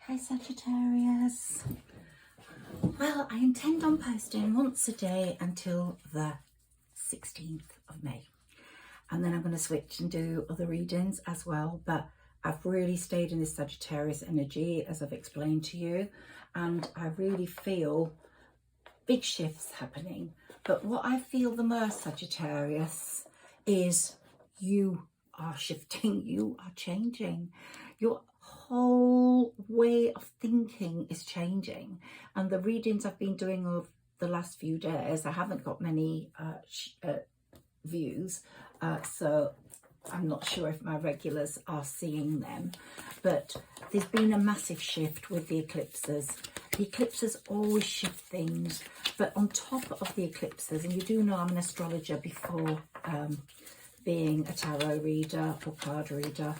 Hi Sagittarius. Well, I intend on posting once a day until the 16th of May. And then I'm going to switch and do other readings as well. But I've really stayed in this Sagittarius energy, as I've explained to you. And I really feel big shifts happening. But what I feel the most, Sagittarius, is you are shifting, you are changing. Your whole way of thinking is changing. And the readings I've been doing over the last few days, I haven't got many views, so I'm not sure if my regulars are seeing them, but there's been a massive shift with the eclipses. The eclipses always shift things, but on top of the eclipses, and you do know I'm an astrologer before being a tarot reader or card reader,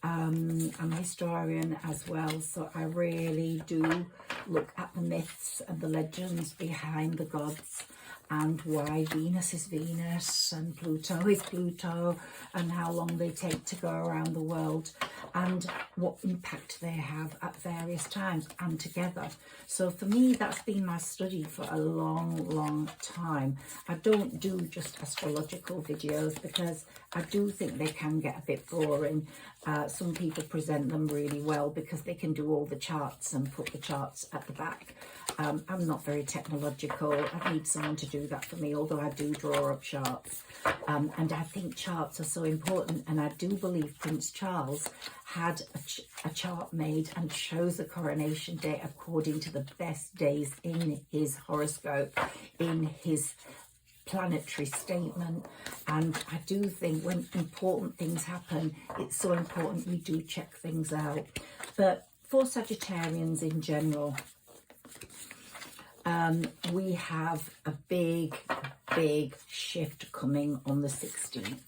I'm a historian as well, so I really do look at the myths and the legends behind the gods, and why Venus is Venus and Pluto is Pluto, and how long they take to go around the world, and what impact they have at various times and together. So for me, that's been my study for a long time. I don't do just astrological videos because I do think they can get a bit boring. Some people present them really well because they can do all the charts and put the charts at the back. I'm not very technological. I need someone to do that for me, although I do draw up charts. And I think charts are so important. And I do believe Prince Charles had a chart made and chose the coronation date according to the best days in his horoscope, in his planetary statement. And I do think when important things happen, it's so important we do check things out. But for Sagittarians in general, we have a big shift coming on the 16th.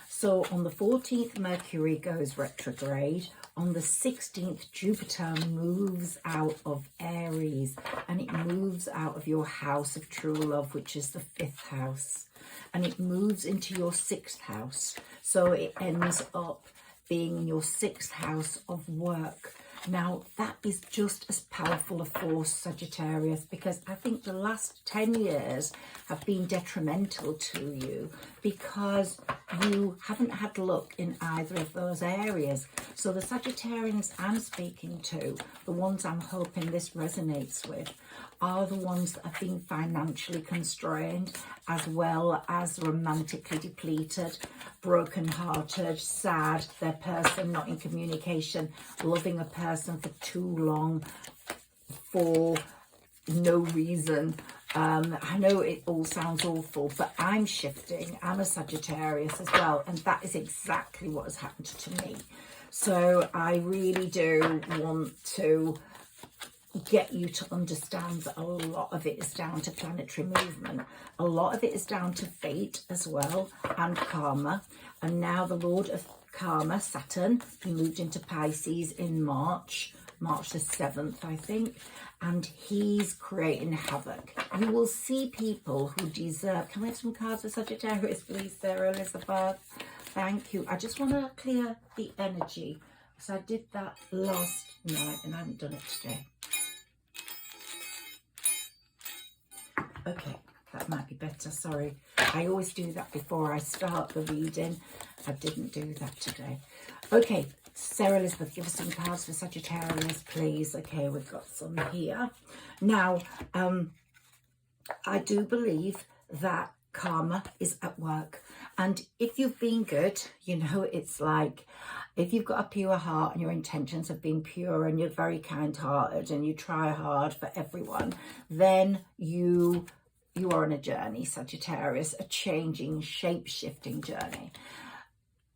So on the 14th, Mercury goes retrograde. On the 16th, Jupiter moves out of Aries, and it moves out of your house of true love, which is the 5th house, and it moves into your 6th house. So it ends up being in your 6th house of work. Now, that is just as powerful a force, Sagittarius, because I think the last 10 years have been detrimental to you because you haven't had luck in either of those areas. So the Sagittarians I'm speaking to, the ones I'm hoping this resonates with, are the ones that have been financially constrained, as well as romantically depleted, broken-hearted, sad, their person not in communication, loving a person for too long, for no reason. I know it all sounds awful, but I'm shifting. I'm a Sagittarius as well, and that is exactly what has happened to me. So I really do want to get you to understand that a lot of it is down to planetary movement. A lot of it is down to fate as well, and karma. And now the Lord of Karma, Saturn, he moved into Pisces in March the 7th, I think, and he's creating havoc. You will see people who deserve... Can we have some cards for Sagittarius, please, Sarah Elizabeth? Thank you. I just want to clear the energy, because I did that last night and I haven't done it today. Okay, that might be better, sorry. I always do that before I start the reading. I didn't do that today. Okay, Sarah Elizabeth, give us some cards for Sagittarius, please. Okay, we've got some here. Now, I do believe that karma is at work. And if you've been good, you know, it's like, if you've got a pure heart and your intentions have been pure and you're very kind-hearted and you try hard for everyone, then you are on a journey, Sagittarius, a changing, shape-shifting journey.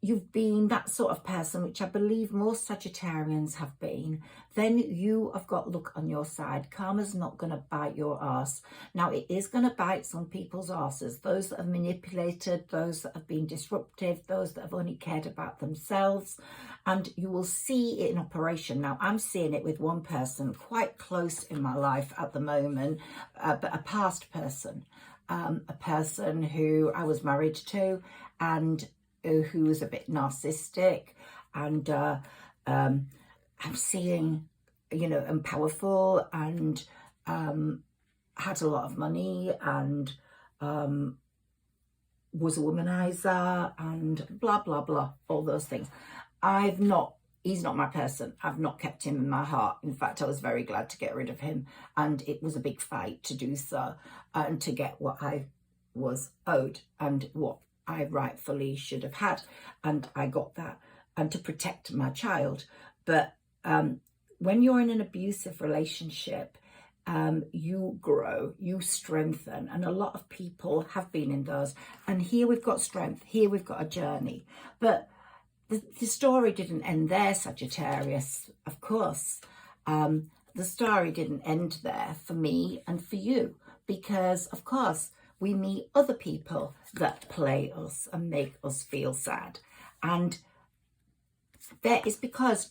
You've been that sort of person, which I believe most Sagittarians have been, then you have got luck on your side. Karma's not going to bite your arse. Now, it is going to bite some people's arses. Those that have manipulated, those that have been disruptive, those that have only cared about themselves. And you will see it in operation. Now, I'm seeing it with one person quite close in my life at the moment, but a past person. A person who I was married to, and who was a bit narcissistic, and I'm seeing you know, and powerful, and had a lot of money, and was a womanizer, and blah, blah, blah, all those things. He's not my person. I've not kept him in my heart. In fact, I was very glad to get rid of him. And it was a big fight to do so, and to get what I was owed and what I rightfully should have had. And I got that, and to protect my child. But when you're in an abusive relationship, you grow, you strengthen, and a lot of people have been in those. And here we've got strength, here we've got a journey. But the story didn't end there, Sagittarius, of course. The story didn't end there for me and for you, because, of course, we meet other people that play us and make us feel sad. And that is because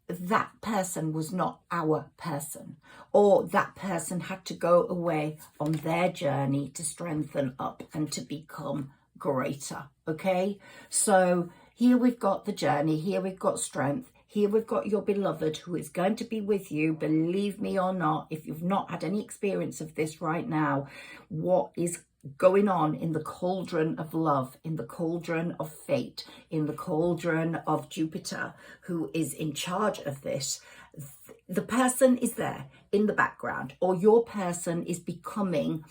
that person was not our person, or that person had to go away on their journey to strengthen up and to become greater. Okay, so here we've got the journey, here we've got strength, here we've got your beloved who is going to be with you, believe me or not. If you've not had any experience of this right now, what is going on in the cauldron of love, in the cauldron of fate, in the cauldron of Jupiter, who is in charge of this, the person is there in the background, or your person is becoming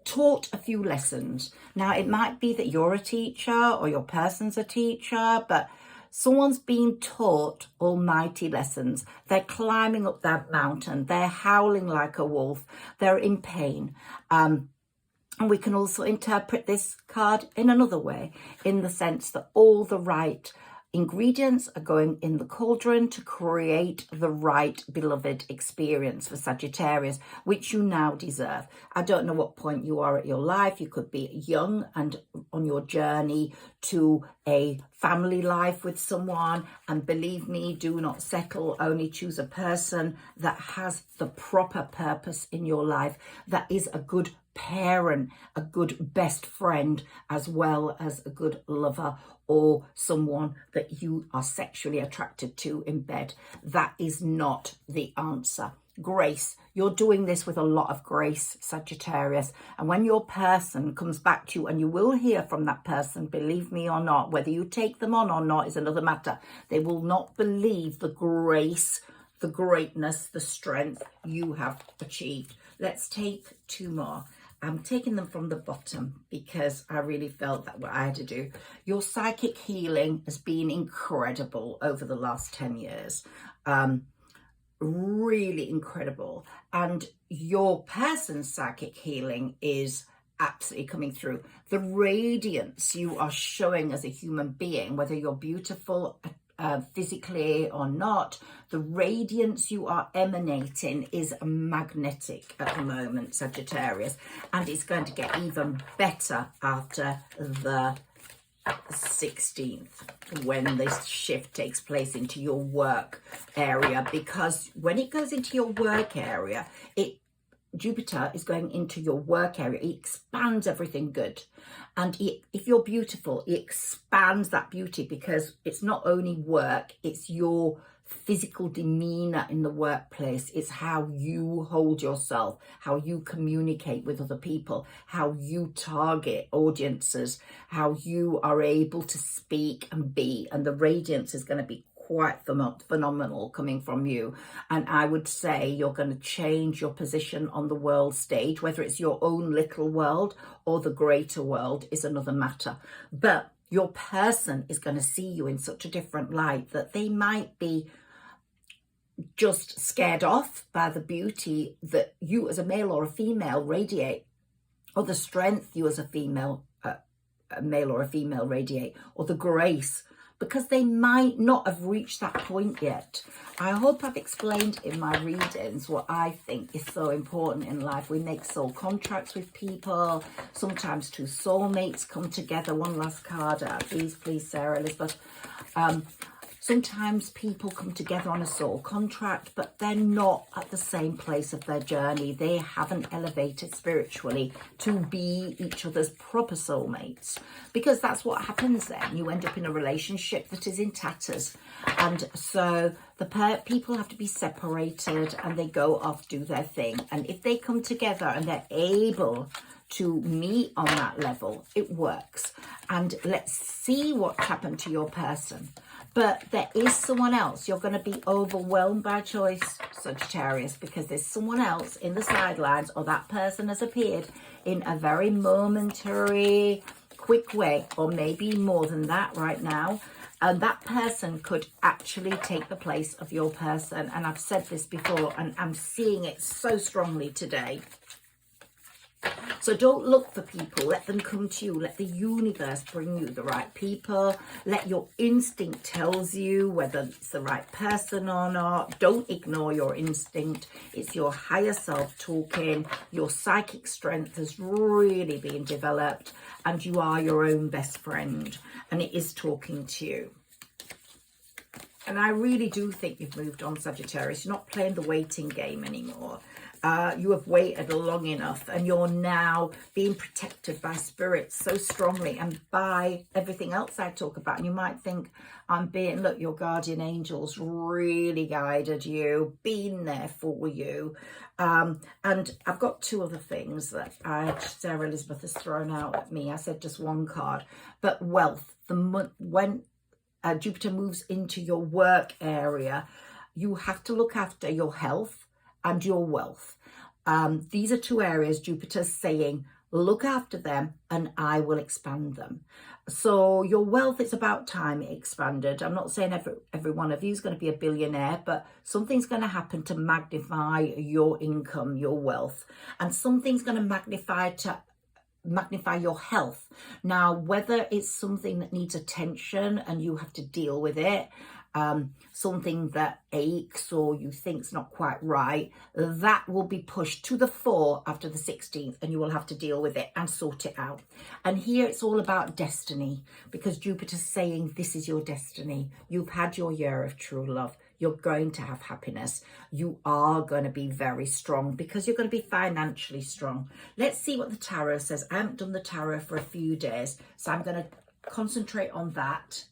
taught a few lessons. Now, it might be that you're a teacher or your person's a teacher, but someone's being taught almighty lessons. They're climbing up that mountain. They're howling like a wolf. They're in pain. And we can also interpret this card in another way, in the sense that all the right ingredients are going in the cauldron to create the right beloved experience for Sagittarius, which you now deserve. I don't know what point you are at your life. You could be young and on your journey to a family life with someone. And believe me, do not settle. Only choose a person that has the proper purpose in your life, that is a good parent, a good best friend, as well as a good lover, or someone that you are sexually attracted to in bed. That is not the answer. Grace. You're doing this with a lot of grace, Sagittarius. And when your person comes back to you, and you will hear from that person, believe me or not, whether you take them on or not is another matter. They will not believe the grace, the greatness, the strength you have achieved. Let's take two more. I'm taking them from the bottom because I really felt that what I had to do. Your psychic healing has been incredible over the last 10 years. Really incredible. And your person's psychic healing is absolutely coming through. The radiance you are showing as a human being, whether you're beautiful physically or not, the radiance you are emanating is magnetic at the moment, Sagittarius, and it's going to get even better after the 16th, when this shift takes place into your work area, because when it goes into your work area, Jupiter is going into your work area. It expands everything good. And if you're beautiful, it expands that beauty, because it's not only work, it's your physical demeanor in the workplace. It's how you hold yourself, how you communicate with other people, how you target audiences, how you are able to speak and be. And the radiance is going to be quite phenomenal coming from you. And I would say you're going to change your position on the world stage. Whether it's your own little world or the greater world is another matter. But your person is going to see you in such a different light that they might be just scared off by the beauty that you as a male or a female radiate, or the strength you as a female, a male or a female radiate, or the grace, because they might not have reached that point yet. I hope I've explained in my readings what I think is so important in life. We make soul contracts with people. Sometimes two soulmates come together. One last card out. Please, Sarah Elizabeth. Sometimes people come together on a soul contract, but they're not at the same place of their journey. They haven't elevated spiritually to be each other's proper soulmates, because that's what happens then. You end up in a relationship that is in tatters. And so the people have to be separated and they go off, do their thing. And if they come together and they're able to meet on that level, it works. And let's see what happened to your person. But there is someone else. You're going to be overwhelmed by choice, Sagittarius, because there's someone else in the sidelines, or that person has appeared in a very momentary, quick way, or maybe more than that right now. And that person could actually take the place of your person. And I've said this before, and I'm seeing it so strongly today. So don't look for people, let them come to you. Let the universe bring you the right people. Let your instinct tells you whether it's the right person or not. Don't ignore your instinct. It's your higher self talking. Your psychic strength has really been developed, and you are your own best friend, and it is talking to you. And I really do think you've moved on, Sagittarius. You're not playing the waiting game anymore. You have waited long enough, and you're now being protected by spirits so strongly, and by everything else I talk about. And you might think look, your guardian angels really guided you, been there for you. And I've got two other things that Sarah Elizabeth has thrown out at me. I said just one card, but wealth. When Jupiter moves into your work area, you have to look after your health and your wealth. These are two areas Jupiter's saying, look after them and I will expand them. So your wealth, it's about time it expanded. I'm not saying every one of you is going to be a billionaire, but something's going to happen to magnify your income, your wealth, and something's going to magnify your health. Now, whether it's something that needs attention and you have to deal with it, something that aches or you think's not quite right, that will be pushed to the fore after the 16th, and you will have to deal with it and sort it out. And here it's all about destiny, because Jupiter's saying this is your destiny. You've had your year of true love. You're going to have happiness. You are going to be very strong, because you're going to be financially strong. Let's see what the tarot says. I haven't done the tarot for a few days, so I'm going to concentrate on that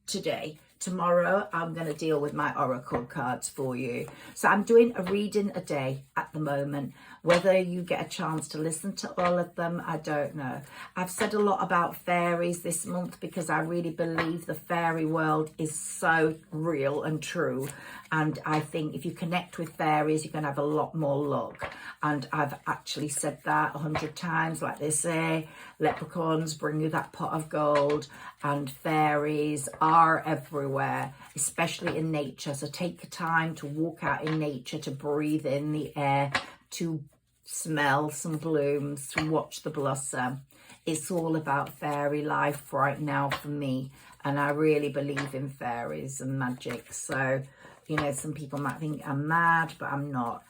today. Tomorrow, I'm going to deal with my oracle cards for you. So I'm doing a reading a day at the moment. Whether you get a chance to listen to all of them, I don't know. I've said a lot about fairies this month because I really believe the fairy world is so real and true. And I think if you connect with fairies, you're going to have a lot more luck. And I've actually said that 100 times, like they say, leprechauns bring you that pot of gold, and fairies are everywhere, especially in nature. So take time to walk out in nature, to breathe in the air, to smell some blooms, to watch the blossom. It's all about fairy life right now for me. And I really believe in fairies and magic. So, you know, some people might think I'm mad, but I'm not.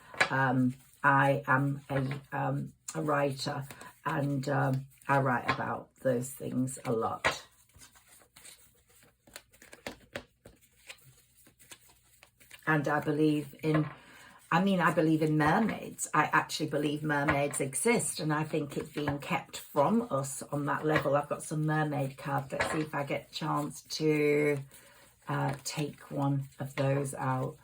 I am a writer, and I write about those things a lot. And I believe in mermaids. I actually believe mermaids exist, and I think it's being kept from us on that level. I've got some mermaid cards. Let's see if I get a chance to take one of those out.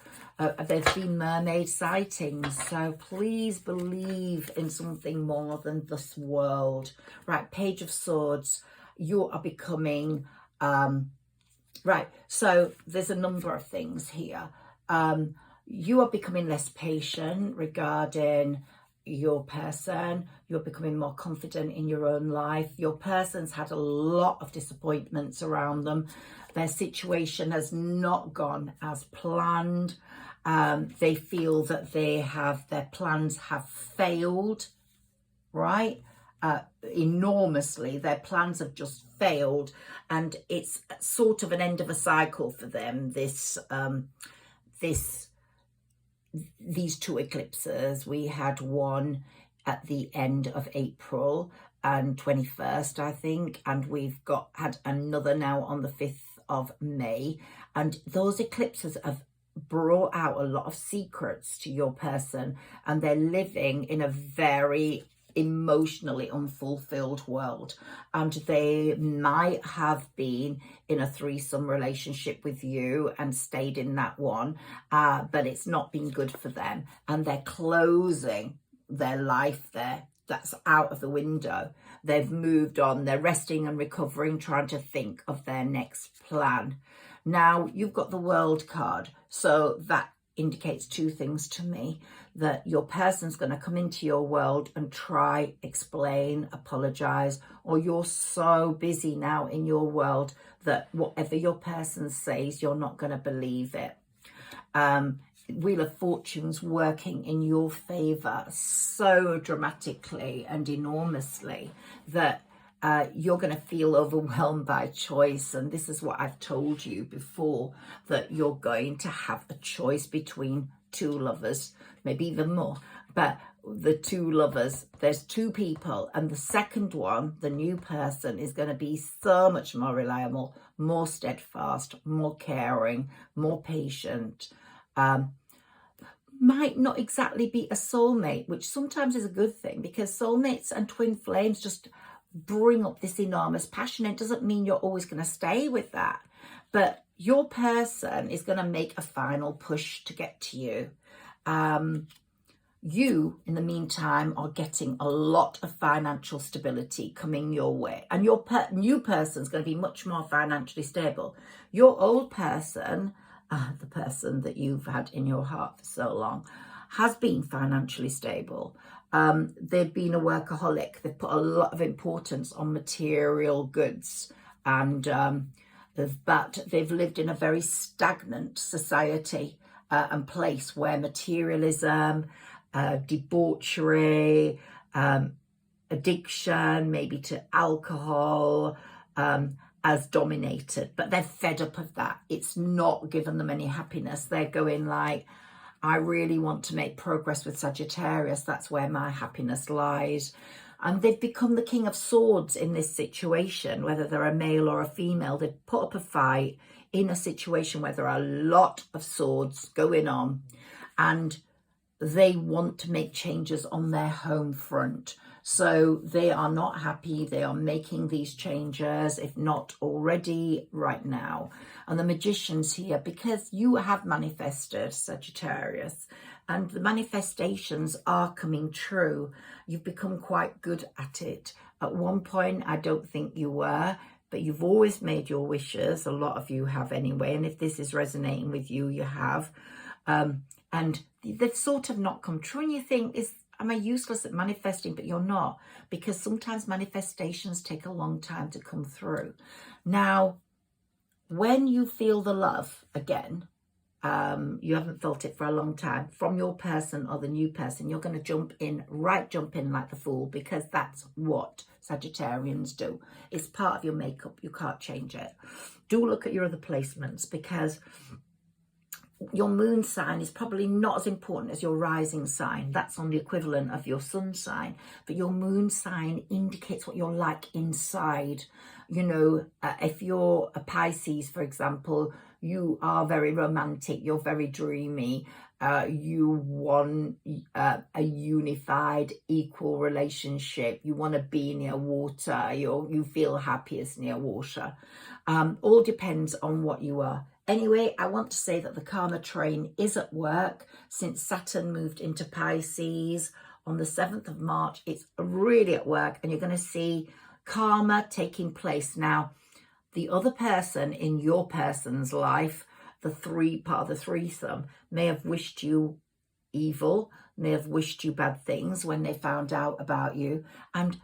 There's been mermaid sightings, so please believe in something more than this world. Right, Page of Swords, you are becoming... right, so there's a number of things here. You are becoming less patient regarding your person. You're becoming more confident in your own life. Your person's had a lot of disappointments around them. Their situation has not gone as planned. They feel that their plans have failed, right? Enormously. Their plans have just failed, and it's sort of an end of a cycle for them. These two eclipses, we had one at the end of April and 21st, I think, and we've had another now on the 5th of May, and those eclipses have brought out a lot of secrets to your person, and they're living in a very emotionally unfulfilled world, and they might have been in a threesome relationship with you and stayed in that one, but it's not been good for them, and they're closing their life there. That's out of the window. They've moved on. They're resting and recovering, trying to think of their next plan. Now, you've got the World card, so that indicates two things to me: that your person's going to come into your world and try, explain, apologize, or you're so busy now in your world that whatever your person says, you're not going to believe it. Wheel of Fortune's working in your favor so dramatically and enormously that you're going to feel overwhelmed by choice. And this is what I've told you before, that you're going to have a choice between two lovers, maybe even more. But the two lovers, there's two people, and the second one, the new person, is going to be so much more reliable, more steadfast, more caring, more patient. Might not exactly be a soulmate, which sometimes is a good thing, because soulmates and twin flames just bring up this enormous passion. It doesn't mean you're always going to stay with that, but your person is going to make a final push to get to you. You, in the meantime, are getting a lot of financial stability coming your way, and your new person is going to be much more financially stable. Your old person, the person that you've had in your heart for so long, has been financially stable. They've been a workaholic. They've put a lot of importance on material goods, and but they've lived in a very stagnant society and place where materialism, debauchery, addiction, maybe to alcohol, has dominated. But they're fed up of that. It's not given them any happiness. They're going like, I really want to make progress with Sagittarius. That's where my happiness lies. And they've become the King of Swords in this situation, whether they're a male or a female. They've put up a fight in a situation where there are a lot of swords going on, and they want to make changes on their home front. So they are not happy. They are making these changes, if not already, right now. And the Magician's here because you have manifested, Sagittarius, and the manifestations are coming true. You've become quite good at it. At one point, I don't think you were, but you've always made your wishes. A lot of you have anyway. And if this is resonating with you, you have. And they've sort of not come true. And you think, am I useless at manifesting? But you're not, because sometimes manifestations take a long time to come through. Now, when you feel the love again, you haven't felt it for a long time, from your person or the new person, you're going to jump in like the Fool, because that's what Sagittarians do. It's part of your makeup. You can't change it. Do look at your other placements, because your moon sign is probably not as important as your rising sign. That's on the equivalent of your sun sign. But your moon sign indicates what you're like inside. You know, if you're a Pisces, for example, you are very romantic. You're very dreamy. You want a unified, equal relationship. You want to be near water. You feel happiest near water. All depends on what you are. Anyway, I want to say that the karma train is at work since Saturn moved into Pisces on the 7th of March. It's really at work, and you're going to see karma taking place. Now, the other person in your person's life, part of the threesome, may have wished you evil, may have wished you bad things when they found out about you. And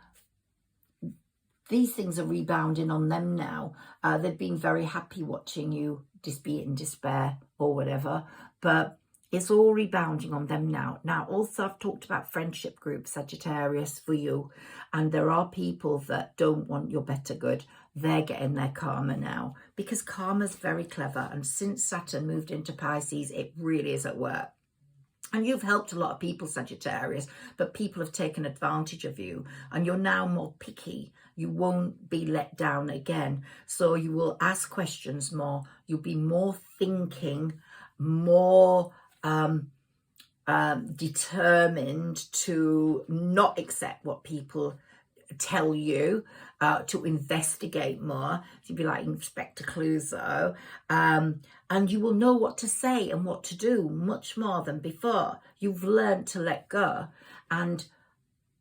these things are rebounding on them now. They've been very happy watching you be in despair or whatever, but it's all rebounding on them now. Now, also, I've talked about friendship groups, Sagittarius, for you, and there are people that don't want your better good. They're getting their karma now, because karma's very clever, and since Saturn moved into Pisces, it really is at work. And you've helped a lot of people, Sagittarius, but people have taken advantage of you and you're now more picky. You won't be let down again. So you will ask questions more. You'll be more thinking, more determined to not accept what people tell you, to investigate more, to be like Inspector Clouseau, and you will know what to say and what to do much more than before. You've learned to let go. And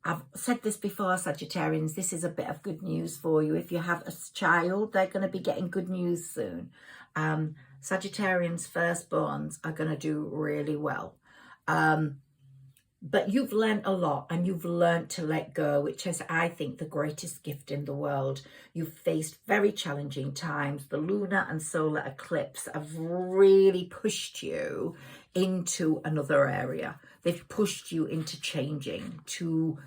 I've said this before, Sagittarians, this is a bit of good news for you. If you have a child, they're going to be getting good news soon. Sagittarians firstborns are going to do really well. But you've learned a lot, and you've learned to let go, which is, I think, the greatest gift in the world. You've faced very challenging times. The lunar and solar eclipse have really pushed you into another area. They've pushed you into changing, to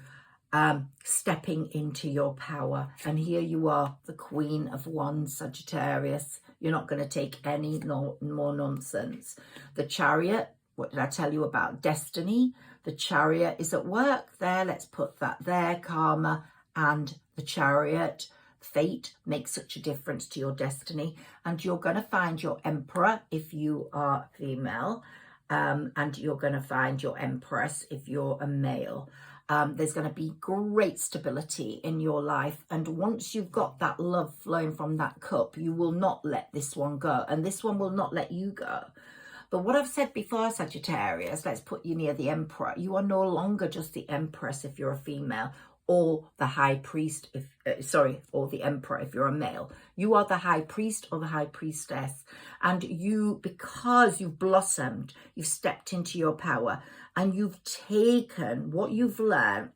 stepping into your power. And here you are, the Queen of Wands, Sagittarius. You're not going to take any more nonsense. The Chariot, what did I tell you about? Destiny. The Chariot is at work there. Let's put that there. Karma and the Chariot. Fate makes such a difference to your destiny. And you're going to find your Emperor if you are female. And you're going to find your Empress if you're a male. There's going to be great stability in your life. And once you've got that love flowing from that cup, you will not let this one go. And this one will not let you go. But what I've said before, Sagittarius, let's put you near the Emperor. You are no longer just the Empress if you're a female, or the High Priest, or the Emperor if you're a male. You are the High Priest or the High Priestess. And you, because you've blossomed, you've stepped into your power, and you've taken what you've learned,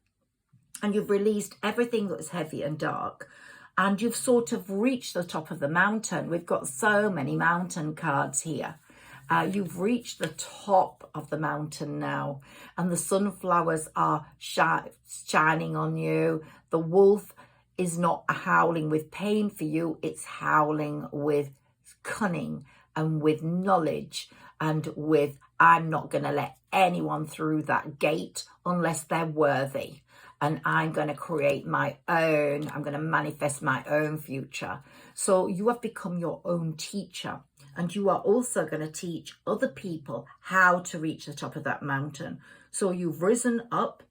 and you've released everything that was heavy and dark, and you've sort of reached the top of the mountain. We've got so many mountain cards here. You've reached the top of the mountain now, and the sunflowers are shining on you. The wolf is not howling with pain for you. It's howling with cunning and with knowledge and with, I'm not going to let anyone through that gate unless they're worthy. And I'm going to create my own, I'm going to manifest my own future. So you have become your own teacher. And you are also going to teach other people how to reach the top of that mountain. So you've risen up,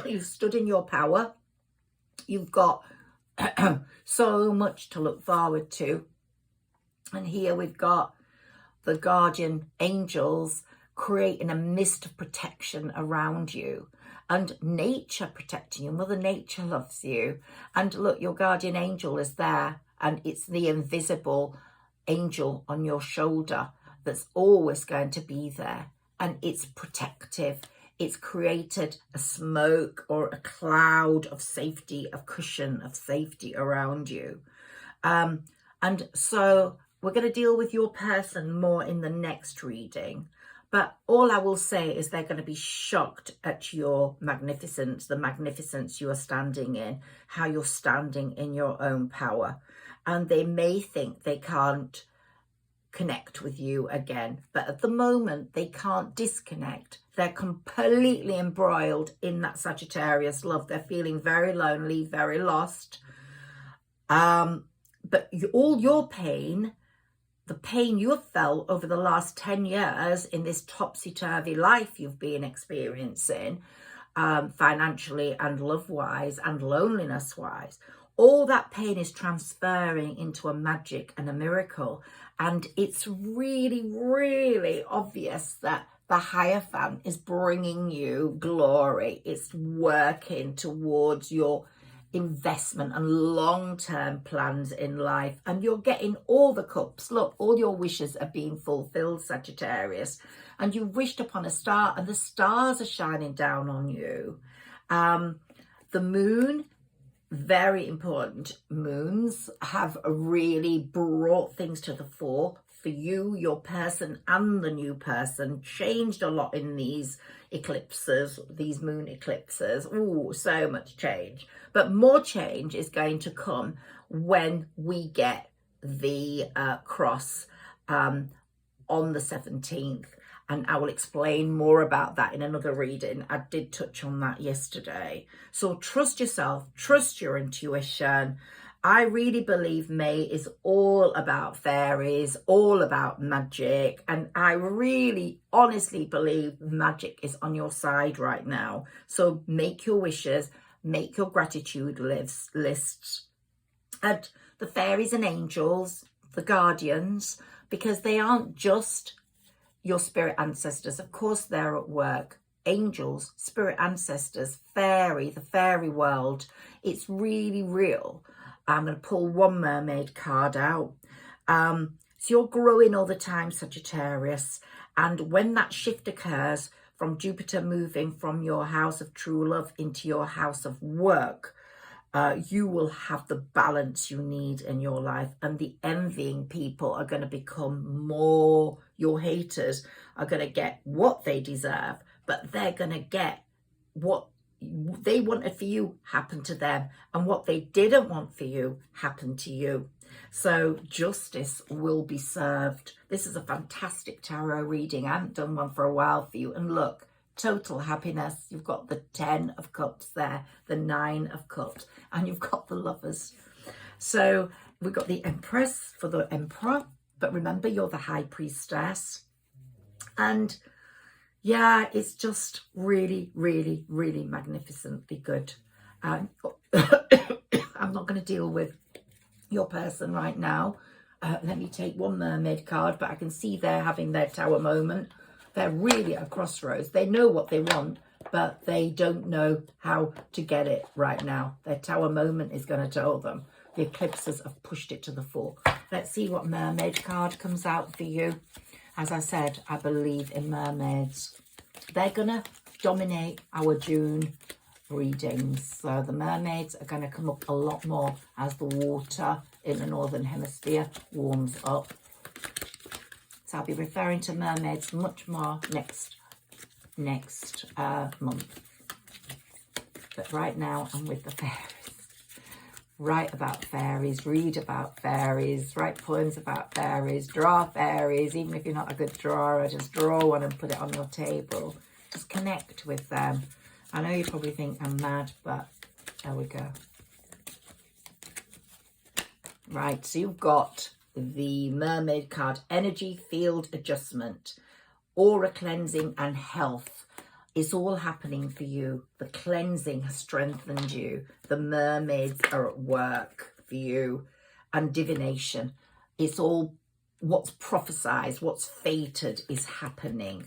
you've stood in your power, you've got so much to look forward to. And here we've got the guardian angels creating a mist of protection around you. And nature protecting you. Mother Nature loves you. And look, your guardian angel is there. And it's the invisible angel on your shoulder that's always going to be there, and it's protective. It's created a smoke or a cloud of safety, a cushion of safety around you. And so we're going to deal with your person more in the next reading, but all I will say is they're going to be shocked at your magnificence, the magnificence you are standing in, how you're standing in your own power. And they may think they can't connect with you again. But at the moment, they can't disconnect. They're completely embroiled in that Sagittarius love. They're feeling very lonely, very lost. But all your pain, the pain you have felt over the last 10 years in this topsy-turvy life you've been experiencing, financially and love-wise and loneliness-wise, all that pain is transferring into a magic and a miracle. And it's really, really obvious that the Hierophant is bringing you glory. It's working towards your investment and long-term plans in life. And you're getting all the cups. Look, all your wishes are being fulfilled, Sagittarius. And you wished upon a star, and the stars are shining down on you. The moon, very important. Moons have really brought things to the fore for you, your person, and the new person. Changed a lot in these eclipses, these moon eclipses. Ooh, so much change. But more change is going to come when we get the cross on the 17th. And I will explain more about that in another reading. I did touch on that yesterday. So trust yourself, trust your intuition. I really believe May is all about fairies, all about magic. And I really honestly believe magic is on your side right now. So make your wishes, make your gratitude lists. And the fairies and angels, the guardians, because they aren't just your spirit ancestors. Of course, they're at work. Angels, spirit ancestors, fairy, the fairy world. It's really real. I'm going to pull one mermaid card out. So you're growing all the time, Sagittarius. And when that shift occurs from Jupiter moving from your house of true love into your house of work, you will have the balance you need in your life, and the envying people are going to become more. Your haters are going to get what they deserve, but they're going to get what they wanted for you happen to them, and what they didn't want for you happen to you. So justice will be served. This is a fantastic tarot reading. I haven't done one for a while for you, and look, total happiness. You've got the 10 of cups there, the 9 of cups, and you've got the lovers. So we've got the Empress for the Emperor, but remember, you're the High Priestess. And yeah, it's just really, really, really magnificently good. I'm not going to deal with your person right now. Let me take one mermaid card, but I can see they're having their tower moment. They're really at a crossroads. They know what they want, but they don't know how to get it right now. Their tower moment is going to tell them. The eclipses have pushed it to the fore. Let's see what mermaid card comes out for you. As I said, I believe in mermaids. They're going to dominate our June readings. So the mermaids are going to come up a lot more as the water in the Northern Hemisphere warms up. So I'll be referring to mermaids much more next month. But right now I'm with the fairies. Write about fairies, read about fairies, write poems about fairies, draw fairies. Even if you're not a good drawer, just draw one and put it on your table. Just connect with them. I know you probably think I'm mad, but there we go. Right, so you've got the mermaid card, energy field adjustment, aura cleansing and health. It's all happening for you. The cleansing has strengthened you. The mermaids are at work for you. And divination. It's all what's prophesied, what's fated is happening.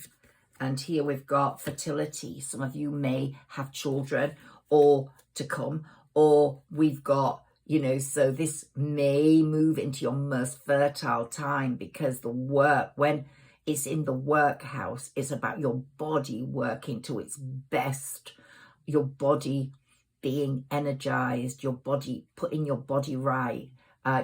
And here we've got fertility. Some of you may have children or to come, or we've got, you know, so this may move into your most fertile time, because the work, when it's in the workhouse, it's about your body working to its best, your body being energized, your body, putting your body right.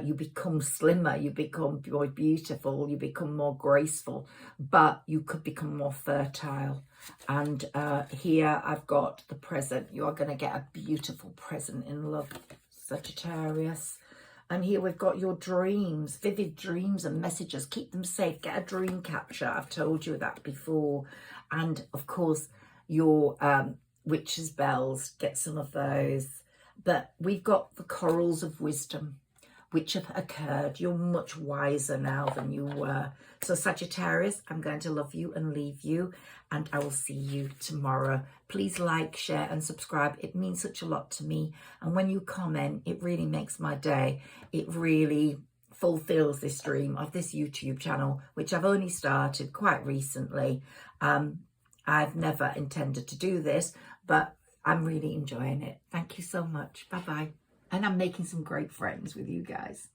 You become slimmer, you become more beautiful, you become more graceful, but you could become more fertile. And here I've got the present. You are going to get a beautiful present in love, Sagittarius. And here we've got your dreams, vivid dreams and messages. Keep them safe. Get a dream catcher. I've told you that before. And of course, your witch's bells, get some of those. But we've got the corals of wisdom, which have occurred. You're much wiser now than you were. So Sagittarius, I'm going to love you and leave you, and I will see you tomorrow. Please like, share and subscribe. It means such a lot to me. And when you comment, it really makes my day. It really fulfills this dream of this YouTube channel, which I've only started quite recently. I've never intended to do this, but I'm really enjoying it. Thank you so much. Bye-bye. And I'm making some great friends with you guys.